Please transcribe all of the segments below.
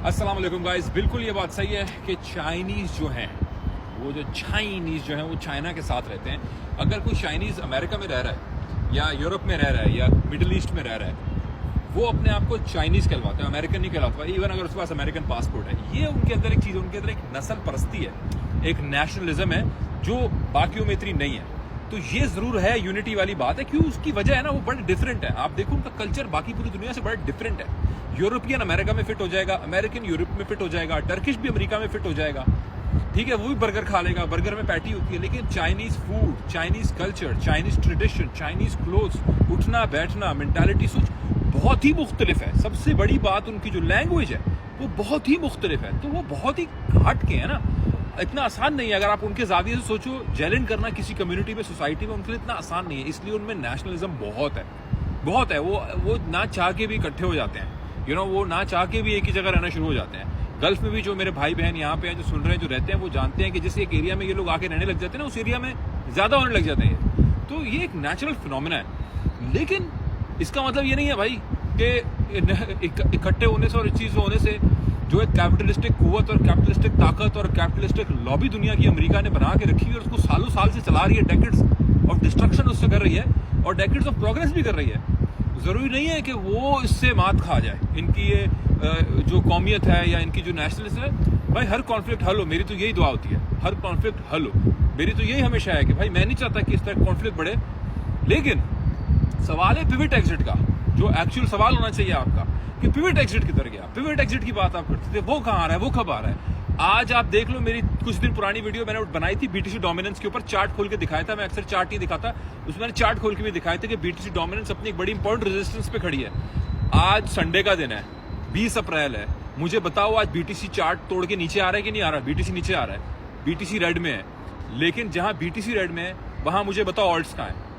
अस्सलाम वालेकुम गाइस, बिल्कुल ये बात सही है कि चाइनीज़ जो हैं वो जो चाइना के साथ रहते हैं। अगर कोई चाइनीज़ अमेरिका में रह रहा है या यूरोप में रह रहा है या मिडिल ईस्ट में रह रहा है, वो अपने आप को चाइनीज़ कहलवाते हैं, अमेरिकन नहीं कहलाता। इवन अगर उसके पास अमेरिकन पासपोर्ट है, ये उनके अंदर एक चीज़, उनके अंदर एक नस्ल परस्ती है, एक नेशनलिज्म है जो बाकियों में इतनी नहीं है। तो ये ज़रूर है, यूनिटी वाली बात है। क्यों? उसकी वजह है ना, वो बड़े डिफरेंट है। आप देखो उनका कल्चर बाकी पूरी दुनिया से बड़ा डिफरेंट है। यूरोपियन अमेरिका में फिट हो जाएगा, अमेरिकन यूरोप में फिट हो जाएगा, टर्किश भी अमेरिका में फिट हो जाएगा, ठीक है, वो भी बर्गर खा लेगा, बर्गर में पैटी होती है। लेकिन Chinese food, Chinese culture, Chinese tradition, Chinese clothes, उठना बैठना, मेंटालिटी, सोच बहुत ही मुख्तलिफ है। सबसे बड़ी बात, उनकी जो लैंग्वेज है वो बहुत ही मुख्तलिफ है। तो वो बहुत ही हट के है ना, इतना आसान नहीं है। अगर आप उनके जाविये से सोचो, जेलिन करना किसी कम्युनिटी में, सोसाइटी में, उनके लिए इतना आसान नहीं है। इसलिए उनमें नेशनलिज्म बहुत है। वो ना चाह के भी इकट्ठे हो जाते हैं, वो ना चाह के भी एक ही जगह रहना शुरू हो जाते हैं। गल्फ में भी जो मेरे भाई बहन यहाँ पे हैं, जो सुन रहे हैं, जो रहते हैं, वो जानते हैं कि जिस एक एरिया में ये लोग आके रहने लग जाते हैं ना, उस एरिया में ज्यादा होने लग जाते हैं। तो ये एक नेचुरल फिनोमिना है। लेकिन इसका मतलब ये नहीं है भाई कि इकट्ठे होने से और इस चीज होने से जो एक कैपिटलिस्टिक कुव्वत और कैपिटलिस्टिक ताकत और कैपिटलिस्टिक लॉबी दुनिया की अमेरिका ने बना के रखी है और उसको सालों साल से चला रही है, डेकेड्स ऑफ डिस्ट्रक्शन उससे कर रही है और डेकेड्स ऑफ प्रोग्रेस भी कर रही है। जरूरी नहीं है कि वो इससे मात खा जाए। इनकी ये जो कौमियत है या इनकी जो नेशनलिज्म है, भाई हर कॉन्फ्लिक्ट हल हो। मेरी तो यही दुआ होती है, हर कॉन्फ्लिक्ट हल हो। मेरी तो यही हमेशा है कि भाई मैं नहीं चाहता कि इस तरह कॉन्फ्लिक्ट बढ़े। लेकिन सवाल है पिविट एग्जिट का, जो एक्चुअल सवाल होना चाहिए आपका कि पिविट एग्जिट किधर गया। पिविट एग्जिट की बात आप करते थे, वो कहाँ आ रहा है, वो कब आ रहा है। आज आप देख लो, मेरी कुछ दिन पुरानी वीडियो मैंने बनाई थी बीटीसी डोमिनेंस के ऊपर, चार्ट खोल के दिखाया था। मैं अक्सर चार्ट नहीं दिखाता, उसमें मैंने चार्ट खोल के भी दिखाया था कि बीटीसी डोमिनेंस अपनी एक बड़ी इंपॉर्टेंट रेजिस्टेंस पे खड़ी है। आज संडे का दिन है, 20 अप्रैल है। मुझे बताओ आज बीटीसी चार्ट तोड़ के नीचे आ रहा है कि नहीं आ रहा? बीटीसी नीचे आ रहा है, बीटीसी रेड में है। लेकिन जहां बीटीसी रेड में है, वहां मुझे बताओ ऑल्ट्स कहां है?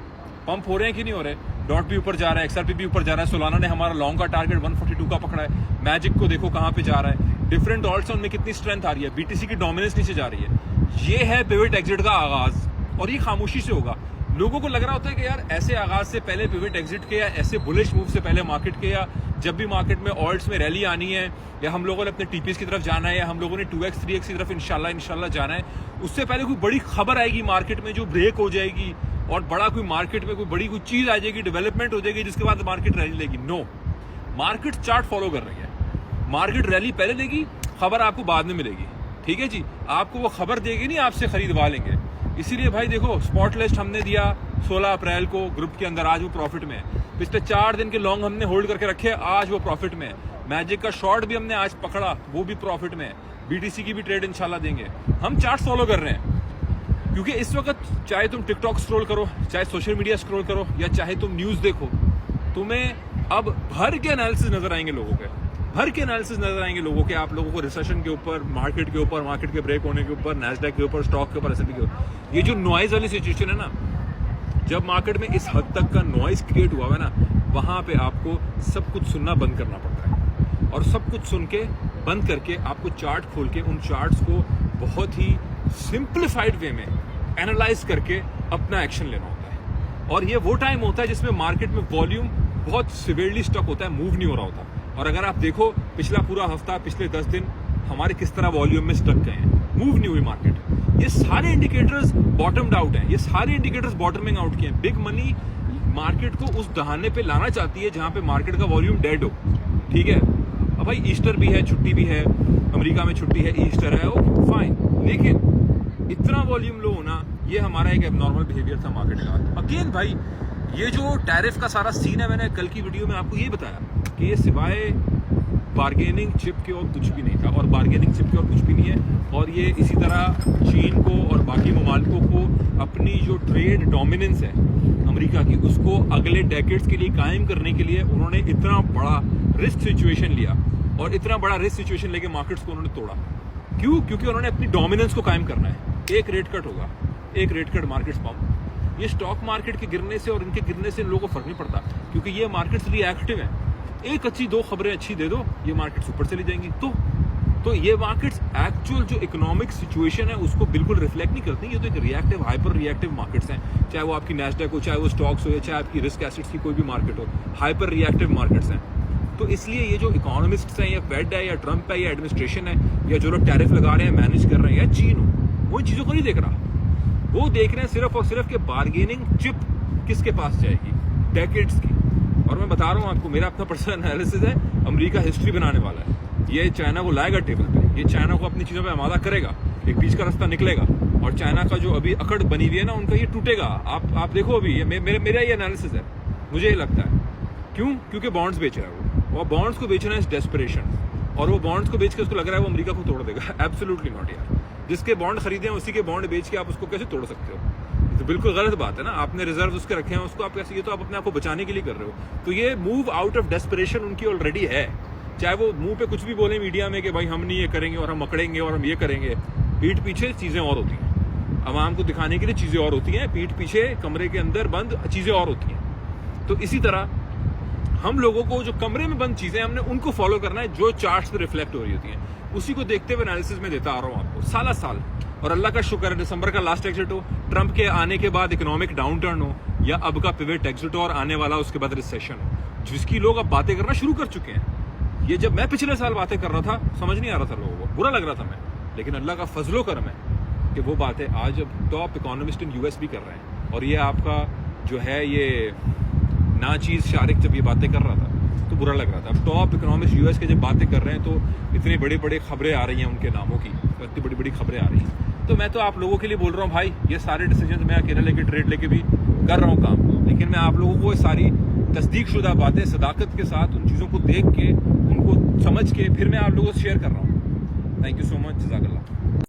पंप हो रहे हैं कि नहीं हो रहे? डॉट भी ऊपर जा रहा है, एक्सआरपी भी ऊपर जा रहा है। सोलाना ने हमारा लॉन्ग का टारगेट 142 का पकड़ा है। मैजिक को देखो कहां पे जा रहा है। डिफरेंट ऑल्ट्स में कितनी स्ट्रेंथ आ रही है, बीटीसी की डोमिनेंस नीचे जा रही है। ये है पिविट एग्जिट का आगाज, और ये खामोशी से होगा। लोगों को लग रहा होता है कि यार ऐसे आगाज से पहले पिविट एग्जिट के, या ऐसे बुलिश मूव से पहले मार्केट के, या जब भी मार्केट में ऑल्ट्स में रैली आनी है, या हम लोगों ने अपने टीपीएस की तरफ जाना है, या हम लोगों ने 2x 3x की तरफ इंशाल्लाह जाना है, उससे पहले कोई बड़ी खबर आएगी मार्केट में जो ब्रेक हो जाएगी और बड़ा कोई मार्केट में कोई चीज आ जाएगी, डेवलपमेंट हो जाएगी, जिसके बाद मार्केट रैली लेगी। नो, मार्केट चार्ट फॉलो कर रही है। मार्केट रैली पहले लेगी, खबर आपको बाद में मिलेगी, ठीक है जी। आपको वो खबर देगी नहीं, आपसे खरीदवा लेंगे। इसीलिए भाई देखो, स्पॉट लिस्ट हमने दिया 16 अप्रैल को ग्रुप के अंदर, आज वो प्रॉफिट में है। पिछले 4 दिन के लॉन्ग हमने होल्ड करके रखे, आज वो प्रॉफिट में है। मैजिक का शॉर्ट भी हमने आज पकड़ा, वो भी प्रॉफिट में है। बीटीसी की भी ट्रेड इंशाल्लाह देंगे। हम चार्ट फॉलो कर रहे हैं क्योंकि इस वक्त चाहे तुम टिकटॉक स्क्रॉल करो, चाहे सोशल मीडिया स्क्रॉल करो, या चाहे तुम न्यूज देखो, तुम्हें अब भर के एनालिसिस नजर आएंगे लोगों के, भर के एनालिसिस नजर आएंगे लोगों के। आप लोगों को रिसेशन के ऊपर, मार्केट के ऊपर, मार्केट के ब्रेक होने के ऊपर, नैस्डैक के ऊपर, स्टॉक के ऊपर, एसएनपी के ऊपर। ये जो नॉइज वाली सिचुएशन है ना, जब मार्केट में इस हद तक का नॉइज क्रिएट हुआ है ना, वहां पे आपको सब कुछ सुनना बंद करना पड़ता है। और सब कुछ सुन के बंद करके आपको चार्ट खोल के उन चार्ट्स को बहुत ही सिंप्लीफाइड वे में एनालाइज करके अपना एक्शन लेना होता है। और ये वो टाइम होता है जिसमें मार्केट में वॉल्यूम बहुत सिवियरली स्टक होता है, मूव नहीं हो रहा होता। और अगर आप देखो पिछला पूरा हफ्ता, पिछले 10 दिन हमारे किस तरह वॉल्यूम में स्टक गए हैं, मूव नहीं हुई मार्केट। ये सारे इंडिकेटर्स बॉटम्ड आउट हैं, ये सारे इंडिकेटर्स बॉटमिंग आउट किए हैं। बिग मनी मार्केट को उस दहाने पे लाना चाहती है जहां पे मार्केट का वॉल्यूम डेड हो, ठीक है। अब भाई ईस्टर भी है, छुट्टी भी है, अमेरिका में छुट्टी है, ईस्टर है, ओके फाइन। लेकिन इतना वॉल्यूम लो होना, ये हमारा एक एबनॉर्मल बिहेवियर था मार्केट का। अगेन भाई, ये जो टैरिफ का सारा सीन है, मैंने कल की वीडियो में आपको ये बताया कि ये सिवाय बार्गेनिंग चिप के और कुछ भी नहीं था, और बार्गेनिंग चिप के और कुछ भी नहीं है। और ये इसी तरह चीन को और बाकी ममालिकों को अपनी जो ट्रेड डोमिनेंस है अमेरिका की, उसको अगले डेकेड्स के लिए कायम करने के लिए उन्होंने इतना बड़ा रिस्क सिचुएशन लिया, और इतना बड़ा रिस्क सिचुएशन लेके मार्केट्स को उन्होंने तोड़ा। क्यों? क्योंकि उन्होंने अपनी डोमिनेंस को कायम करना है। एक रेट कट होगा, एक रेट कट मार्केट्स पंप। ये स्टॉक मार्केट के गिरने से और इनके गिरने से इन लोगों को फर्क नहीं पड़ता, क्योंकि ये मार्केट्स रिएक्टिव है। एक अच्छी 2 खबरें अच्छी दे दो, ये मार्केट्स ऊपर चली जाएंगी। तो ये मार्केट्स एक्चुअल जो इकोनॉमिक सिचुएशन है उसको बिल्कुल रिफ्लेक्ट नहीं करती। ये तो एक रिएक्टिव, हाइपर रिएक्टिव मार्केट्स हैं, चाहे वो आपकी नैस्डैक हो, चाहे वो स्टॉक्स हो, या चाहे आपकी रिस्क एसेट्स की कोई भी मार्केट हो, हाइपर रिएक्टिव मार्केट्स हैं। तो इसलिए ये जो इकोनॉमिस्ट्स हैं या फेड है या ट्रंप है या एडमिनिस्ट्रेशन है या जो लोग टैरिफ लगा रहे हैं, मैनेज कर रहे हैं, या चीन हो, वो इन चीज़ों को नहीं देख रहा। वो देख रहे हैं सिर्फ और सिर्फ कि बार्गेनिंग चिप किसके पास जाएगी, डेकेड्स की। और मैं बता रहा हूँ आपको, मेरा अपना पर्सनल एनालिसिस है, अमेरिका हिस्ट्री बनाने वाला है। ये चाइना को लाएगा टेबल पे, ये चाइना को अपनी चीज़ों पे आमादा करेगा, एक बीच का रास्ता निकलेगा, और चाइना का जो अभी अकड़ बनी हुई है ना, उनका ये टूटेगा। आप देखो अभी, ये मेरा ये एनालिसिस है, मुझे ये लगता है। क्यों? क्योंकि बॉन्ड्स बेच रहा है वो बॉन्ड्स को बेच रहा है इस डेस्परेशन, और वो बॉन्ड्स को बेच के उसको लग रहा है वो अमेरिका को तोड़ देगा। एब्सोल्युटली नॉट यार। जिसके बॉन्ड खरीदे हैं उसी के बॉन्ड बेच के आप उसको कैसे तोड़ सकते हो? तो बिल्कुल गलत बात है ना। आपने रिजर्व उसके रखे हैं, उसको आप कैसे, ये तो आप अपने आप को बचाने के लिए कर रहे हो। तो ये मूव आउट ऑफ डेस्परेशन उनकी ऑलरेडी है। चाहे वो मुंह पे कुछ भी बोले मीडिया में कि भाई हम नहीं ये करेंगे और हम अकड़ेंगे और हम ये करेंगे, पीठ पीछे चीज़ें और होती हैं। आवाम को दिखाने के लिए चीज़ें और होती हैं, पीठ पीछे कमरे के अंदर बंद चीज़ें और होती हैं। तो इसी तरह हम लोगों को जो कमरे में बंद चीज़ें, हमने उनको फॉलो करना है जो चार्ट्स पे रिफ्लेक्ट हो रही होती हैं, उसी को देखते हुए एनालिसिस में देता आ रहा हूँ आपको साल। और अल्लाह का शुक्र है, दिसंबर का लास्ट एग्जिट हो, ट्रंप के आने के बाद इकोनॉमिक डाउन टर्न हो, या अब का पिवट एग्जिट हो और आने वाला उसके बाद रिसेशन हो, जिसकी लोग अब बातें करना शुरू कर चुके हैं। ये जब मैं पिछले साल बातें कर रहा था, समझ नहीं आ रहा था लोगों को, बुरा लग रहा था मैं, लेकिन अल्लाह का फजलो करम है कि वो बातें आज अब टॉप इकोनॉमिस्ट इन यूएस भी कर रहे हैं। और ये आपका जो है ये नाचीज शारिक जब ये बातें कर रहा था तो बुरा लग रहा था। अब टॉप इकोनॉमिस्ट यूएस के जब बातें कर रहे हैं तो इतनी बड़ी बड़ी खबरें आ रही हैं उनके नामों की, इतनी बड़ी बड़ी खबरें आ रही हैं। तो मैं तो आप लोगों के लिए बोल रहा हूँ भाई, ये सारे डिसीजन मैं अकेले लेके ट्रेड लेके भी कर रहा हूँ काम, लेकिन मैं आप लोगों को ये सारी तस्दीक शुदा बातें सदाकत के साथ उन चीज़ों को देख के, उनको समझ के फिर मैं आप लोगों से शेयर कर रहा हूँ। थैंक यू सो मच, जज़ाकल्लाह।